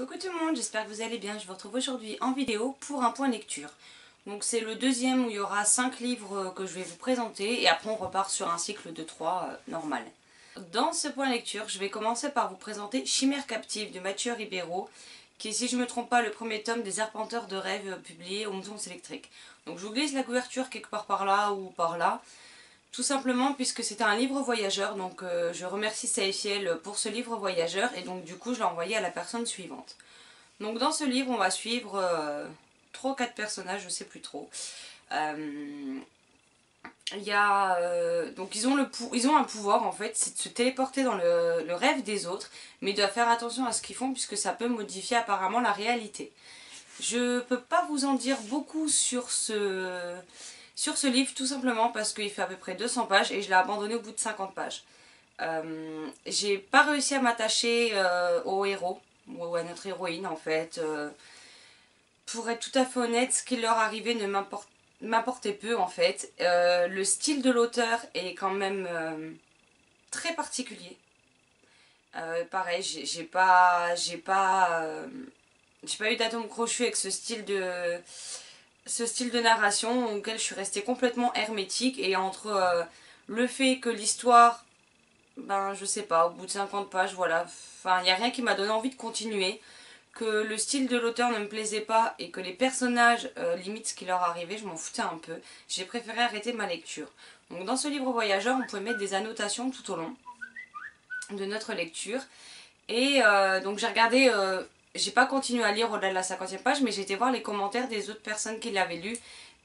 Coucou tout le monde, j'espère que vous allez bien. Je vous retrouve aujourd'hui en vidéo pour un point lecture. Donc c'est le deuxième où il y aura 5 livres que je vais vous présenter et après on repart sur un cycle de 3 normal. Dans ce point lecture, je vais commencer par vous présenter Chimère captive de Mathieu Ribeiro, qui est, si je ne me trompe pas, le premier tome des Arpenteurs de rêves publié aux Moutons électriques. Donc je vous glisse la couverture quelque part par là ou par là. Tout simplement puisque c'était un livre voyageur, donc je remercie Saïfiel pour ce livre voyageur et donc du coup je l'ai envoyé à la personne suivante. Donc dans ce livre on va suivre 3 ou 4 personnages, je sais plus trop. Donc ils ont un pouvoir en fait, c'est de se téléporter dans le rêve des autres, mais ils doivent faire attention à ce qu'ils font puisque ça peut modifier apparemment la réalité. Je peux pas vous en dire beaucoup sur ce livre tout simplement parce qu'il fait à peu près 200 pages et je l'ai abandonné au bout de 50 pages. J'ai pas réussi à m'attacher au héros, ou à notre héroïne en fait. Pour être tout à fait honnête, ce qui leur arrivait ne m'importait peu en fait. Le style de l'auteur est quand même très particulier. Pareil, j'ai pas eu d'atome crochu avec ce style de narration auquel je suis restée complètement hermétique et entre le fait que l'histoire, ben je sais pas, au bout de 50 pages, voilà, enfin il n'y a rien qui m'a donné envie de continuer, que le style de l'auteur ne me plaisait pas et que les personnages, limite ce qui leur arrivait, je m'en foutais un peu, j'ai préféré arrêter ma lecture. Donc dans ce livre voyageur, on pouvait mettre des annotations tout au long de notre lecture et donc j'ai regardé... j'ai pas continué à lire au-delà de la 50e page, mais j'ai été voir les commentaires des autres personnes qui l'avaient lu.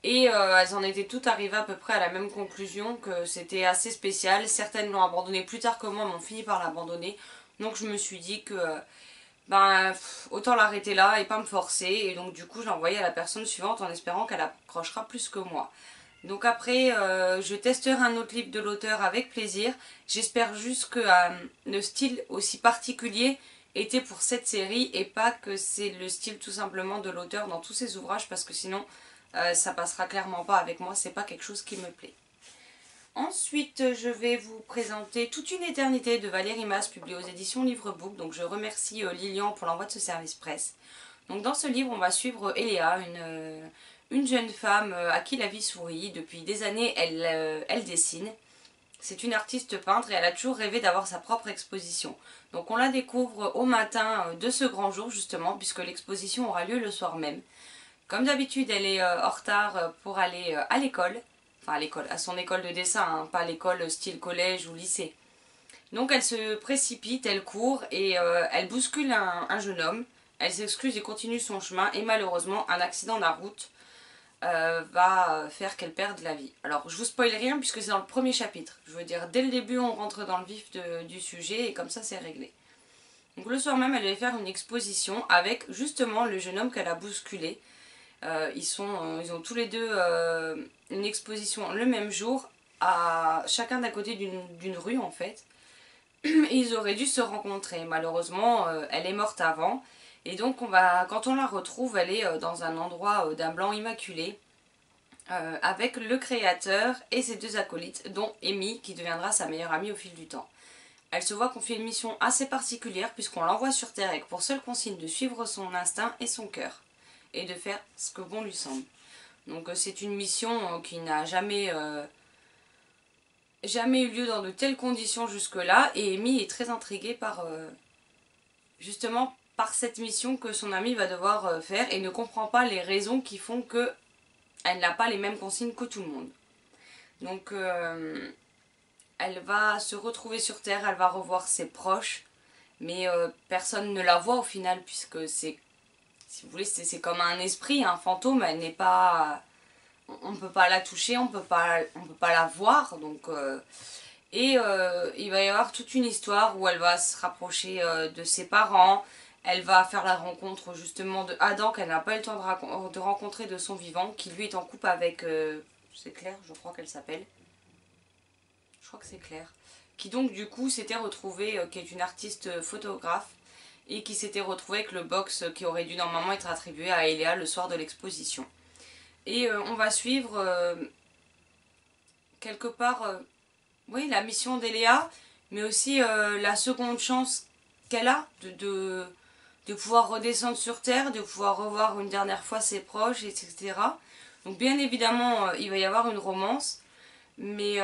Et elles en étaient toutes arrivées à peu près à la même conclusion, que c'était assez spécial. Certaines l'ont abandonné plus tard que moi, m'ont fini par l'abandonner. Donc je me suis dit que autant l'arrêter là et pas me forcer. Et donc du coup je l'ai envoyé à la personne suivante en espérant qu'elle accrochera plus que moi. Donc après, je testerai un autre livre de l'auteur avec plaisir. J'espère juste que le style aussi particulier était pour cette série et pas que c'est le style tout simplement de l'auteur dans tous ses ouvrages parce que sinon ça passera clairement pas avec moi, c'est pas quelque chose qui me plaît. Ensuite, je vais vous présenter Toute une éternité de Valérie Mas, publié aux éditions Livrebook. Donc je remercie Lilian pour l'envoi de ce service presse. Donc dans ce livre, on va suivre Eléa, une jeune femme à qui la vie sourit. Depuis des années, elle dessine. C'est une artiste peintre et elle a toujours rêvé d'avoir sa propre exposition. Donc on la découvre au matin de ce grand jour justement, puisque l'exposition aura lieu le soir même. Comme d'habitude, elle est en retard pour aller à l'école. Enfin à l'école, à son école de dessin, hein, pas l'école style collège ou lycée. Donc elle se précipite, elle court et elle bouscule un jeune homme. Elle s'excuse et continue son chemin et malheureusement un accident de la route va faire qu'elle perde la vie. Alors je vous spoil rien puisque c'est dans le premier chapitre. Je veux dire, dès le début on rentre dans le vif du sujet et comme ça c'est réglé. Donc le soir même elle va faire une exposition avec justement le jeune homme qu'elle a bousculé. Ils ont tous les deux une exposition le même jour, à chacun d'à côté d'une rue en fait. Et ils auraient dû se rencontrer. Malheureusement, elle est morte avant. Et donc quand on la retrouve, elle est dans un endroit d'un blanc immaculé, avec le créateur et ses 2 acolytes, dont Amy, qui deviendra sa meilleure amie au fil du temps. Elle se voit confier une mission assez particulière puisqu'on l'envoie sur Terre avec pour seule consigne de suivre son instinct et son cœur, et de faire ce que bon lui semble. Donc c'est une mission qui n'a jamais eu lieu dans de telles conditions jusque-là, et Amy est très intriguée par justement par cette mission que son amie va devoir faire et ne comprend pas les raisons qui font que elle n'a pas les mêmes consignes que tout le monde. Donc elle va se retrouver sur Terre, elle va revoir ses proches, mais personne ne la voit au final puisque c'est, si vous voulez, c'est comme un esprit, un fantôme, elle n'est pas... On ne peut pas la toucher, on peut pas la voir, donc... il va y avoir toute une histoire où elle va se rapprocher de ses parents. Elle va faire la rencontre justement de Adam qu'elle n'a pas eu le temps de rencontrer de son vivant, qui lui est en couple avec, c'est Claire, je crois qu'elle s'appelle. Je crois que c'est Claire. Qui donc du coup s'était retrouvée, qui est une artiste photographe, et qui s'était retrouvée avec le box qui aurait dû normalement être attribué à Eléa le soir de l'exposition. Et on va suivre quelque part... oui, la mission d'Eléa, mais aussi la seconde chance qu'elle a de pouvoir redescendre sur Terre, de pouvoir revoir une dernière fois ses proches, etc. Donc bien évidemment, il va y avoir une romance, mais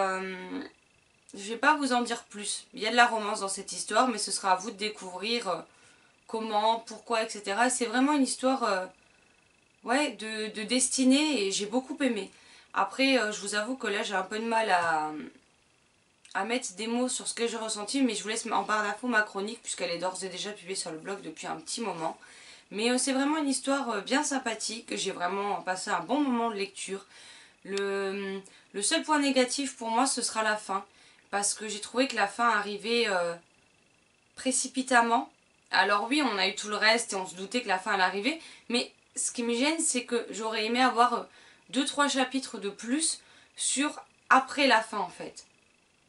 je vais pas vous en dire plus. Il y a de la romance dans cette histoire, mais ce sera à vous de découvrir comment, pourquoi, etc. C'est vraiment une histoire ouais, de destinée et j'ai beaucoup aimé. Après, je vous avoue que là, j'ai un peu de mal à mettre des mots sur ce que j'ai ressenti, mais je vous laisse en barre d'infos ma chronique, puisqu'elle est d'ores et déjà publiée sur le blog depuis un petit moment. Mais c'est vraiment une histoire bien sympathique, j'ai vraiment passé un bon moment de lecture. Le seul point négatif pour moi, ce sera la fin, parce que j'ai trouvé que la fin arrivait précipitamment. Alors oui, on a eu tout le reste et on se doutait que la fin allait arriver, mais ce qui me gêne, c'est que j'aurais aimé avoir 2-3 chapitres de plus sur après la fin en fait.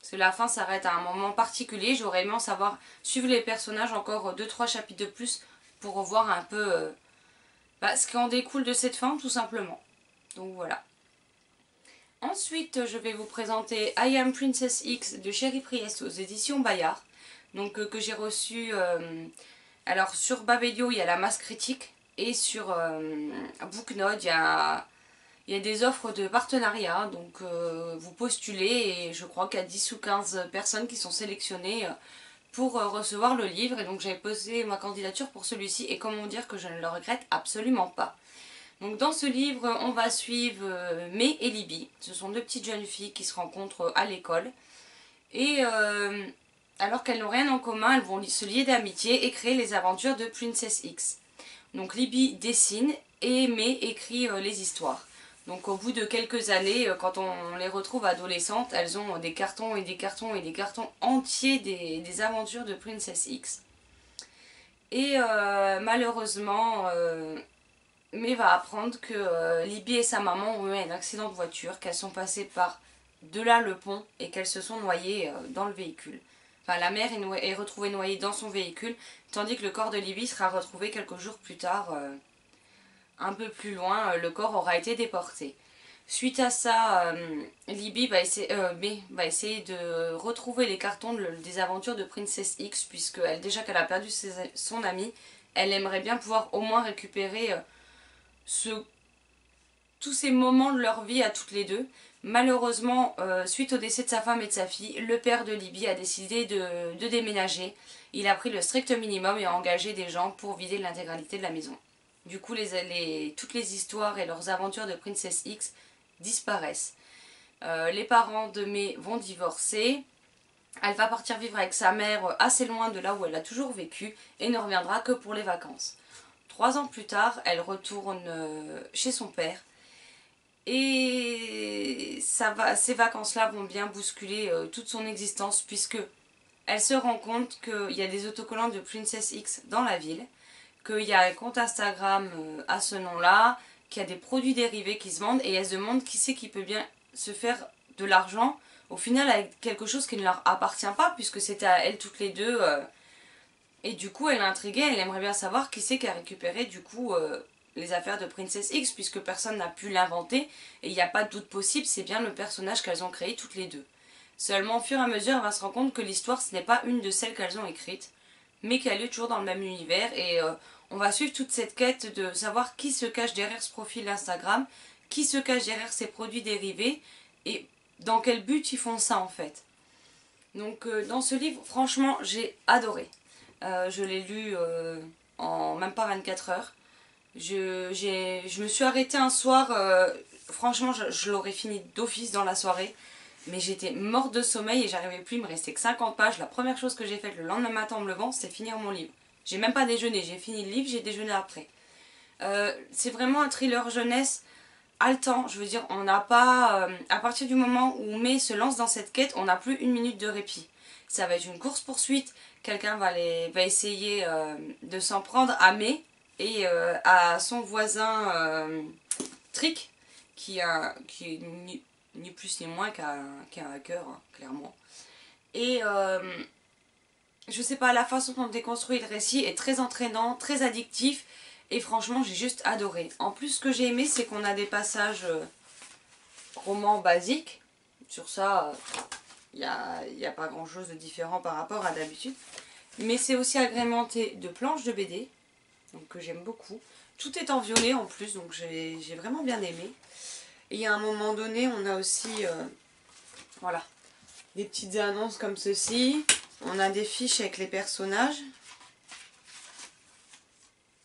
Parce que la fin s'arrête à un moment particulier, j'aurais aimé en savoir, suivre les personnages encore 2-3 chapitres de plus pour voir un peu ce qui en découle de cette fin tout simplement. Donc voilà. Ensuite, je vais vous présenter I Am Princess X de Chéri Priest aux éditions Bayard. Donc que j'ai reçu, alors sur Babelio il y a la masse critique et sur Booknode il y a des offres de partenariat, donc vous postulez et je crois qu'il y a 10 ou 15 personnes qui sont sélectionnées pour recevoir le livre. Et donc j'avais posé ma candidature pour celui-ci et comment dire que je ne le regrette absolument pas. Donc dans ce livre, on va suivre May et Libby. Ce sont deux petites jeunes filles qui se rencontrent à l'école. Et alors qu'elles n'ont rien en commun, elles vont se lier d'amitié et créer les aventures de Princess X. Donc Libby dessine et May écrit les histoires. Donc au bout de quelques années, quand on les retrouve adolescentes, elles ont des cartons et des cartons et des cartons entiers des aventures de Princess X. Et malheureusement, May va apprendre que Libby et sa maman ont eu un accident de voiture, qu'elles sont passées par de là le pont et qu'elles se sont noyées dans le véhicule. Enfin, la mère est retrouvée noyée dans son véhicule, tandis que le corps de Libby sera retrouvé quelques jours plus tard, un peu plus loin, le corps aura été déporté. Suite à ça, Libby va essayer de retrouver les cartons des aventures de Princess X, puisque déjà qu'elle a perdu son amie, elle aimerait bien pouvoir au moins récupérer tous ces moments de leur vie à toutes les deux. Malheureusement, suite au décès de sa femme et de sa fille, le père de Libby a décidé de déménager. Il a pris le strict minimum et a engagé des gens pour vider l'intégralité de la maison. Du coup, toutes les histoires et leurs aventures de Princess X disparaissent. Les parents de May vont divorcer. Elle va partir vivre avec sa mère assez loin de là où elle a toujours vécu et ne reviendra que pour les vacances. 3 ans plus tard, elle retourne chez son père. Et ces vacances-là vont bien bousculer toute son existence puisque elle se rend compte qu'il y a des autocollants de Princess X dans la ville, qu'il y a un compte Instagram à ce nom-là, qu'il y a des produits dérivés qui se vendent et elle se demande qui c'est qui peut bien se faire de l'argent au final avec quelque chose qui ne leur appartient pas puisque c'était à elles toutes les deux. Et du coup elle est intriguée, elle aimerait bien savoir qui c'est qui a récupéré du coup les affaires de Princess X puisque personne n'a pu l'inventer et il n'y a pas de doute possible, c'est bien le personnage qu'elles ont créé toutes les deux. Seulement au fur et à mesure elle va se rendre compte que l'histoire ce n'est pas une de celles qu'elles ont écrites mais qu'elle a lieu toujours dans le même univers et on va suivre toute cette quête de savoir qui se cache derrière ce profil Instagram, qui se cache derrière ces produits dérivés et dans quel but ils font ça en fait. Donc dans ce livre franchement j'ai adoré. Je l'ai lu en même pas 24 heures. Je me suis arrêtée un soir, franchement je l'aurais fini d'office dans la soirée, mais j'étais morte de sommeil et j'arrivais plus, il me restait que 50 pages. La première chose que j'ai faite le lendemain matin en me levant, c'est finir mon livre. J'ai même pas déjeuné, j'ai fini le livre, j'ai déjeuné après. C'est vraiment un thriller jeunesse haletant, je veux dire, on n'a pas... à partir du moment où May se lance dans cette quête, on n'a plus une minute de répit. Ça va être une course-poursuite, quelqu'un va essayer de s'en prendre à May et à son voisin Trick, qui est ni plus ni moins qu'un hacker, hein, clairement. Et je sais pas, la façon dont on déconstruit le récit est très entraînant, très addictif, et franchement j'ai juste adoré. En plus ce que j'ai aimé c'est qu'on a des passages romans basiques, sur ça il n'y a pas grand chose de différent par rapport à d'habitude, mais c'est aussi agrémenté de planches de BD, donc que j'aime beaucoup. Tout est en violet en plus, donc j'ai vraiment bien aimé. Et à un moment donné, on a aussi voilà, des petites annonces comme ceci. On a des fiches avec les personnages.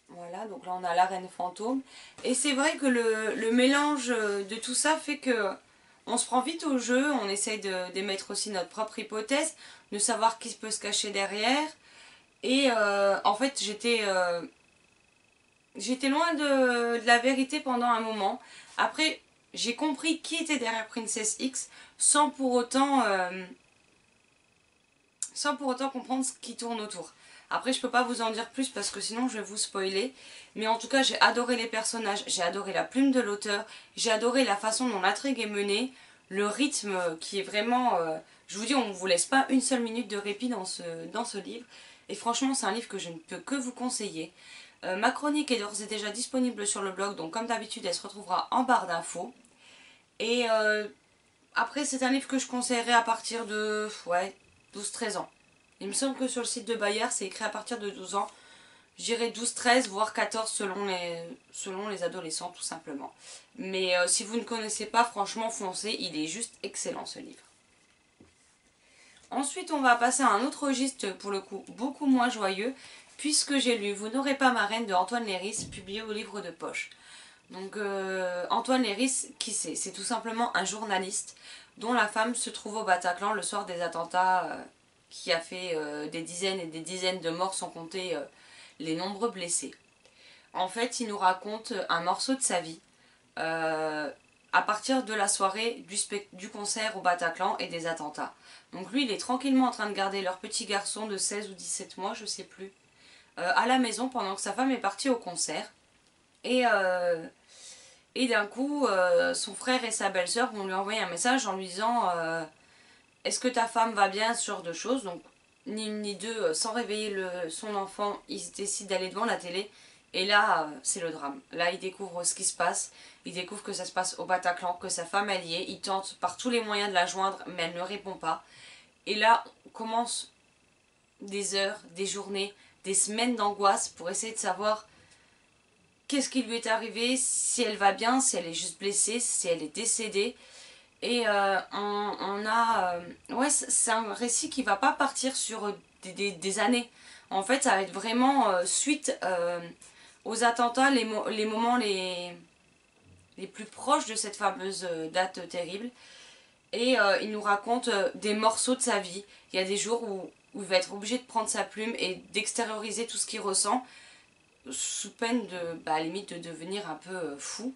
Voilà, donc là on a la reine fantôme. Et c'est vrai que le mélange de tout ça fait que on se prend vite au jeu, on essaye d'émettre aussi notre propre hypothèse, de savoir qui peut se cacher derrière. Et en fait j'étais loin de la vérité pendant un moment. Après j'ai compris qui était derrière Princess X sans pour autant comprendre ce qui tourne autour. Après, je peux pas vous en dire plus parce que sinon je vais vous spoiler. Mais en tout cas, j'ai adoré les personnages, j'ai adoré la plume de l'auteur, j'ai adoré la façon dont l'intrigue est menée, le rythme qui est vraiment... je vous dis, on ne vous laisse pas une seule minute de répit dans ce livre. Et franchement, c'est un livre que je ne peux que vous conseiller. Ma chronique est d'ores et déjà disponible sur le blog, donc comme d'habitude, elle se retrouvera en barre d'infos. Et après, c'est un livre que je conseillerais à partir de 12-13 ans. Il me semble que sur le site de Bayard, c'est écrit à partir de 12 ans. Je dirais 12-13, voire 14 selon les adolescents, tout simplement. Mais si vous ne connaissez pas, franchement, foncez. Il est juste excellent, ce livre. Ensuite, on va passer à un autre registre, pour le coup, beaucoup moins joyeux, puisque j'ai lu Vous n'aurez pas ma reine de Antoine Léris, publié au livre de poche. Donc, Antoine Léris, qui c'est? C'est tout simplement un journaliste dont la femme se trouve au Bataclan le soir des attentats qui a fait des dizaines et des dizaines de morts sans compter les nombreux blessés. En fait, il nous raconte un morceau de sa vie à partir de la soirée du concert au Bataclan et des attentats. Donc lui, il est tranquillement en train de garder leur petit garçon de 16 ou 17 mois, je sais plus, à la maison pendant que sa femme est partie au concert. Et d'un coup, son frère et sa belle-sœur vont lui envoyer un message en lui disant est-ce que ta femme va bien, ce genre de choses. Donc, ni une ni deux, sans réveiller son enfant, il décide d'aller devant la télé. Et là, c'est le drame. Là, il découvre ce qui se passe. Il découvre que ça se passe au Bataclan, que sa femme elle y est. Il tente par tous les moyens de la joindre, mais elle ne répond pas. Et là, commencent des heures, des journées, des semaines d'angoisse pour essayer de savoir qu'est-ce qui lui est arrivé, si elle va bien, si elle est juste blessée, si elle est décédée. Et ouais, c'est un récit qui va pas partir sur des années. En fait, ça va être vraiment suite aux attentats, les moments les plus proches de cette fameuse date terrible. Et il nous raconte des morceaux de sa vie. Il y a des jours où il va être obligé de prendre sa plume et d'extérioriser tout ce qu'il ressent, sous peine de, à la limite, de devenir un peu fou.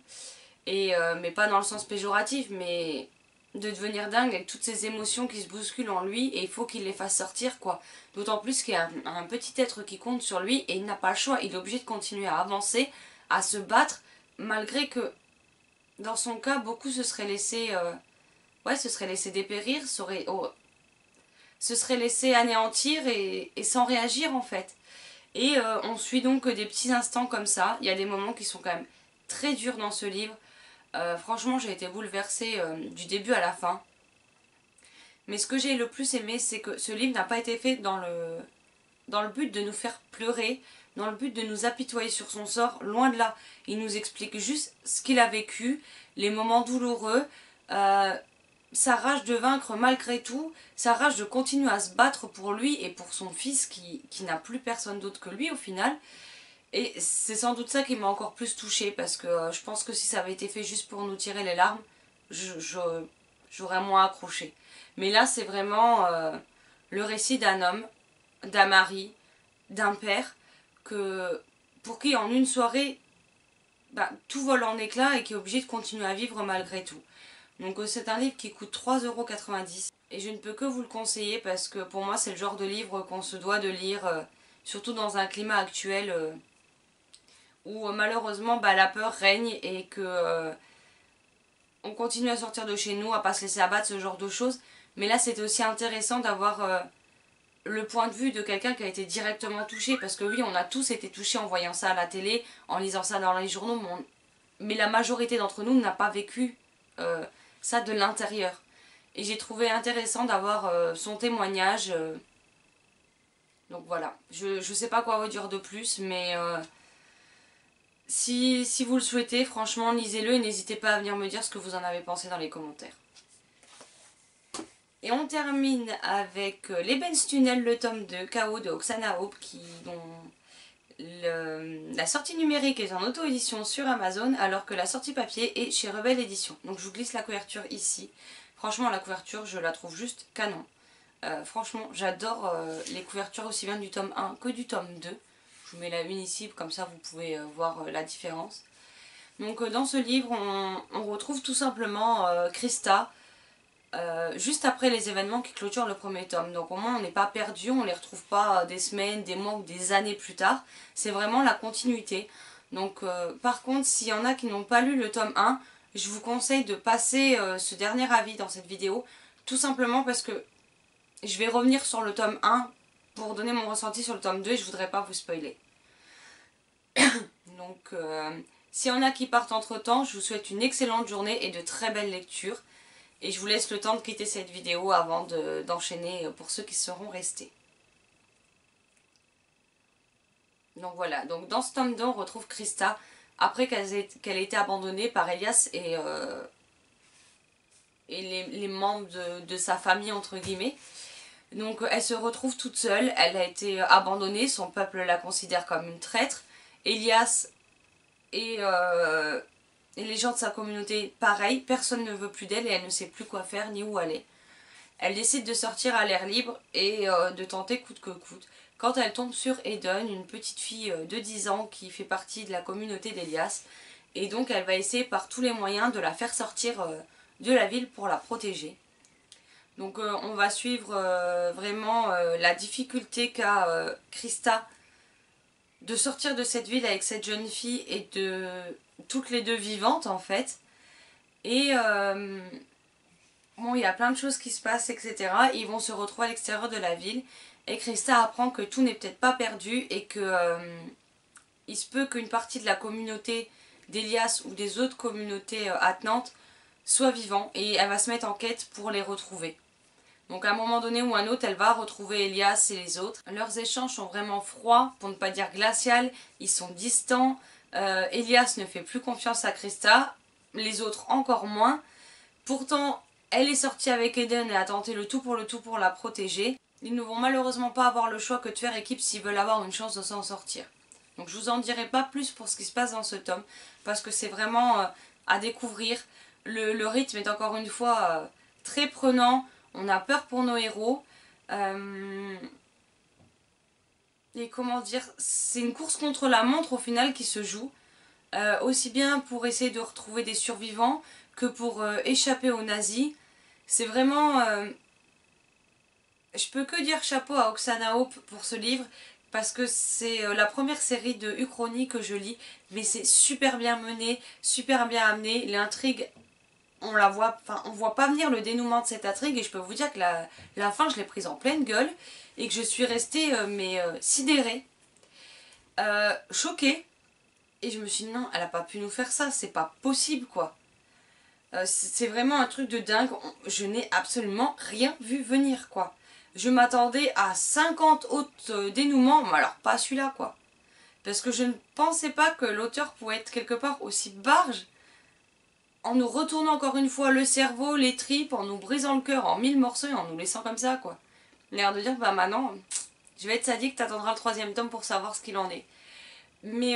Et, mais pas dans le sens péjoratif, mais de devenir dingue avec toutes ces émotions qui se bousculent en lui et il faut qu'il les fasse sortir, quoi. D'autant plus qu'il y a un petit être qui compte sur lui et il n'a pas le choix, il est obligé de continuer à avancer, à se battre, malgré que dans son cas beaucoup se seraient laissés dépérir, se seraient laissés anéantir et sans réagir en fait. Et on suit donc des petits instants comme ça. Il y a des moments qui sont quand même très durs dans ce livre. Franchement, j'ai été bouleversée du début à la fin. Mais ce que j'ai le plus aimé, c'est que ce livre n'a pas été fait dans le but de nous faire pleurer, dans le but de nous apitoyer sur son sort. Loin de là. Il nous explique juste ce qu'il a vécu, les moments douloureux, sa rage de vaincre malgré tout, sa rage de continuer à se battre pour lui et pour son fils qui n'a plus personne d'autre que lui au final. Et c'est sans doute ça qui m'a encore plus touchée parce que je pense que si ça avait été fait juste pour nous tirer les larmes, j'aurais moins accroché. Mais là, c'est vraiment le récit d'un homme, d'un mari, d'un père, pour qui en une soirée, tout vole en éclats et qui est obligé de continuer à vivre malgré tout. Donc c'est un livre qui coûte 3,90 € et je ne peux que vous le conseiller parce que pour moi c'est le genre de livre qu'on se doit de lire, surtout dans un climat actuel où malheureusement la peur règne et que on continue à sortir de chez nous, à pas se laisser abattre, ce genre de choses. Mais là c'était aussi intéressant d'avoir le point de vue de quelqu'un qui a été directement touché parce que oui, on a tous été touchés en voyant ça à la télé, en lisant ça dans les journaux, mais la majorité d'entre nous n'a pas vécu ça de l'intérieur. Et j'ai trouvé intéressant d'avoir son témoignage. Donc voilà, je sais pas quoi vous dire de plus, mais Si vous le souhaitez, franchement, lisez-le et n'hésitez pas à venir me dire ce que vous en avez pensé dans les commentaires. Et on termine avec l'Ebenstunnel, le tome 2, KO de Oksana Hope, dont la sortie numérique est en auto-édition sur Amazon, alors que la sortie papier est chez Rebelle Édition. Donc je vous glisse la couverture ici. Franchement, la couverture, je la trouve juste canon. Franchement, j'adore les couvertures aussi bien du tome 1 que du tome 2. Je vous mets la une ici, comme ça vous pouvez voir la différence. Donc dans ce livre, on retrouve tout simplement Krista, juste après les événements qui clôturent le premier tome. Donc au moins on n'est pas perdu, on ne les retrouve pas des semaines, des mois ou des années plus tard. C'est vraiment la continuité. Donc par contre, s'il y en a qui n'ont pas lu le tome 1, je vous conseille de passer ce dernier avis dans cette vidéo. Tout simplement parce que je vais revenir sur le tome 1 pour donner mon ressenti sur le tome 2 et je voudrais pas vous spoiler. Donc s'il y en a qui partent entre temps, je vous souhaite une excellente journée et de très belles lectures. Et je vous laisse le temps de quitter cette vidéo avant d'enchaîner pour ceux qui seront restés. Donc voilà, donc dans ce tome 2 on retrouve Krista après qu'elle ait été abandonnée par Elias et les membres de sa famille entre guillemets. Donc elle se retrouve toute seule, elle a été abandonnée, son peuple la considère comme une traître. Elias et les gens de sa communauté, pareil, personne ne veut plus d'elle et elle ne sait plus quoi faire ni où aller. Elle décide de sortir à l'air libre et de tenter coûte que coûte. Quand elle tombe sur Eden, une petite fille de 10 ans qui fait partie de la communauté d'Elias. Et donc elle va essayer par tous les moyens de la faire sortir de la ville pour la protéger. Donc on va suivre vraiment la difficulté qu'a Krista de sortir de cette ville avec cette jeune fille et de toutes les deux vivantes en fait. Et bon, il y a plein de choses qui se passent, etc. Ils vont se retrouver à l'extérieur de la ville et Krista apprend que tout n'est peut-être pas perdu et que il se peut qu'une partie de la communauté d'Elias ou des autres communautés attenantes soit vivant et elle va se mettre en quête pour les retrouver. Donc à un moment donné ou un autre, elle va retrouver Elias et les autres. Leurs échanges sont vraiment froids, pour ne pas dire glacial. Ils sont distants. Elias ne fait plus confiance à Krista, les autres encore moins. Pourtant, elle est sortie avec Eden et a tenté le tout pour la protéger. Ils ne vont malheureusement pas avoir le choix que de faire équipe s'ils veulent avoir une chance de s'en sortir. Donc je vous en dirai pas plus pour ce qui se passe dans ce tome, parce que c'est vraiment à découvrir. Le rythme est encore une fois très prenant. On a peur pour nos héros. Et comment dire, c'est une course contre la montre au final qui se joue. Aussi bien pour essayer de retrouver des survivants que pour échapper aux nazis. C'est vraiment... je peux que dire chapeau à Oksana Hope pour ce livre. Parce que c'est la première série de Uchronie que je lis. Mais c'est super bien mené, super bien amené. L'intrigue... on voit pas venir le dénouement de cette intrigue et je peux vous dire que la fin je l'ai prise en pleine gueule et que je suis restée sidérée, choquée, et je me suis dit non, elle a pas pu nous faire ça, c'est pas possible quoi. C'est vraiment un truc de dingue, je n'ai absolument rien vu venir quoi. Je m'attendais à 50 autres dénouements, mais alors pas celui-là quoi. Parce que je ne pensais pas que l'auteur pouvait être quelque part aussi barge en nous retournant encore une fois le cerveau, les tripes, en nous brisant le cœur en 1000 morceaux et en nous laissant comme ça quoi. L'air de dire bah maintenant je vais être sadique, t'attendras le 3e tome pour savoir ce qu'il en est. Mais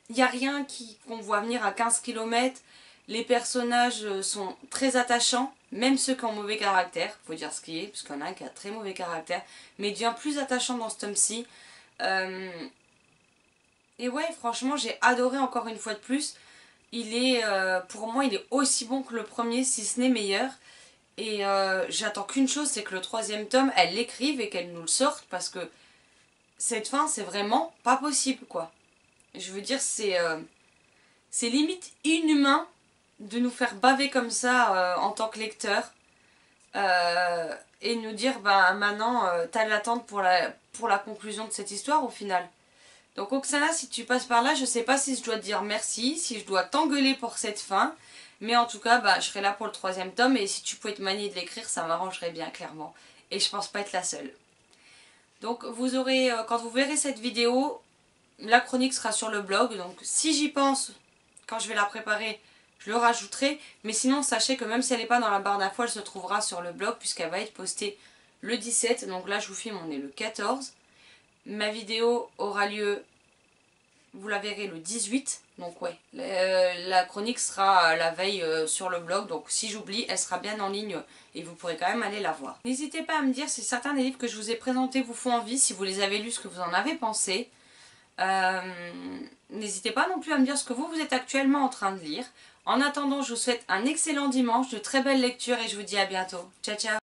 il n'y a rien qu'on voit venir à 15 km. Les personnages sont très attachants, même ceux qui ont mauvais caractère, faut dire ce qui est, parce qu'il y en a un qui a très mauvais caractère, mais il devient plus attachant dans ce tome-ci. Et ouais, franchement, j'ai adoré encore une fois de plus. Il est, pour moi, il est aussi bon que le premier, si ce n'est meilleur. Et j'attends qu'une chose, c'est que le 3e tome, elle l'écrive et qu'elle nous le sorte, parce que cette fin, c'est vraiment pas possible, quoi. Je veux dire, c'est limite inhumain de nous faire baver comme ça en tant que lecteur. Et nous dire, bah maintenant, t'as l'attente pour la conclusion de cette histoire, au final. Donc Oksana, si tu passes par là, je sais pas si je dois te dire merci, si je dois t'engueuler pour cette fin. Mais en tout cas, bah, je serai là pour le 3e tome et si tu pouvais te manier de l'écrire, ça m'arrangerait bien, clairement. Et je pense pas être la seule. Donc vous aurez, quand vous verrez cette vidéo, la chronique sera sur le blog, donc si j'y pense, quand je vais la préparer, je le rajouterai. Mais sinon, sachez que même si elle n'est pas dans la barre d'infos, elle se trouvera sur le blog puisqu'elle va être postée le 17. Donc là, je vous filme, on est le 14. Ma vidéo aura lieu, vous la verrez, le 18. Donc ouais, la chronique sera la veille sur le blog. Donc si j'oublie, elle sera bien en ligne et vous pourrez quand même aller la voir. N'hésitez pas à me dire si certains des livres que je vous ai présentés vous font envie, si vous les avez lus, ce que vous en avez pensé. N'hésitez pas non plus à me dire ce que vous êtes actuellement en train de lire. En attendant, je vous souhaite un excellent dimanche, de très belles lectures et je vous dis à bientôt. Ciao ciao.